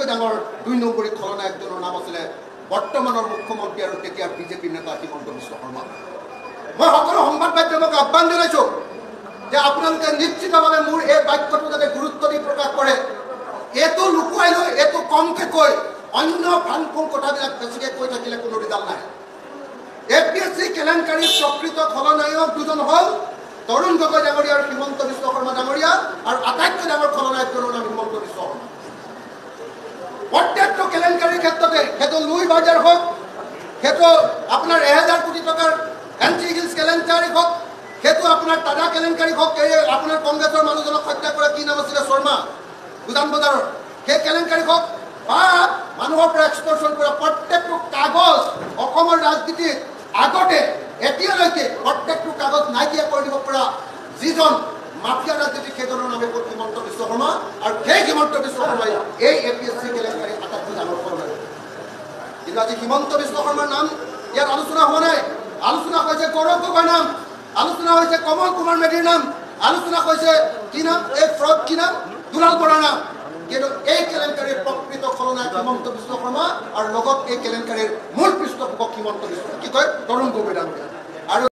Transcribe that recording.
আটাইতকৈ ডাঙৰ ২ নম্বৰী খলনায়কজনৰ নাম আছিলে বৰ্তমানৰ মুখ্যমন্ত্ৰী আৰু তেতিয়াৰ বিজেপি নেতা হিমন্ত বিশ্ব শৰ্মা। মই সকলো সংবাদ মাধ্যমক আহ্বান জনাইছোঁ যে আপোনালোকে নিশ্চিতভাৱে মোৰ এই বাক্যটো যাতে গুৰুত্ব দি প্ৰকাশ কৰে। এইটো লুকুৱাই লৈ এইটো কমকৈ কৈ অন্য ফাংফুং কথাবিলাক বেছিকৈ কৈ থাকিলে কোনো ৰিজাল্ট নাই। APSC কেলেংকাৰীৰ প্ৰকৃত খলনায়ক দুজন হ'ল তৰুণ গগৈ ডাঙৰীয়া আৰু হিমন্ত বিশ্ব শৰ্মা ডাঙৰীয়া, আৰু আটাইতকৈ ডাঙৰ খলনায়কজনৰ নাম হিমন্ত বিশ্ব শৰ্মা। প্ৰত্যেকটো কেলেংকাৰীৰ ক্ষেত্ৰতে সেইটো লুই বাজাৰ হওক, সেইটো আপোনাৰ 1000 কোটি টকাৰ এনটি হিলছ কেলেংকাৰী হওক, সেইটো আপোনাৰ টাটা কেলেংকাৰী হওক, আপোনাৰ কংগ্ৰেছৰ মানুহজনক হত্যা কৰা কি নাম আছিলে শৰ্মা উজান বজাৰৰ সেই কেলেংকাৰী হওক, বা মানুহৰ পৰা এক্সটৰ্চন কৰা প্ৰত্যেকটো কাগজ অসমৰ ৰাজনীতিত আগতে এতিয়ালৈকে প্ৰত্যেকটো কাগজ নাইকিয়া কৰি দিব পৰা যিজন মাফিয়া ৰাজনীতি সেইজনৰ নামে হ'ল হিমন্ত বিশ্ব শৰ্মা, আৰু সেই হিমন্ত বিশ্ব শৰ্মাই এই APSC কেলেংকাৰী আটাইতকৈ ডাঙৰ খলনায়ক। কিন্তু আজি হিমন্ত বিশ্ব শৰ্মাৰ নাম ইয়াত আলোচনা হোৱা নাই। আলোচনা হৈছে গৌৰৱ গগৈৰ নাম, আলোচনা হৈছে কমল কুমাৰ মেধিৰ নাম, আলোচনা হৈছে কি নাম, এই ফ্ৰড কি নাম, দুলাল বৰাৰ নাম। কিন্তু এই কেলেংকাৰীৰ প্ৰকৃত খলনায়ক হিমন্ত বিশ্ব শৰ্মা, আৰু লগত এই কেলেংকাৰীৰ মূল পৃষ্ঠপোষক হিমন্ত বিশ্ব কি কয় তৰুণ গগৈ ডাঙৰীয়া। আৰু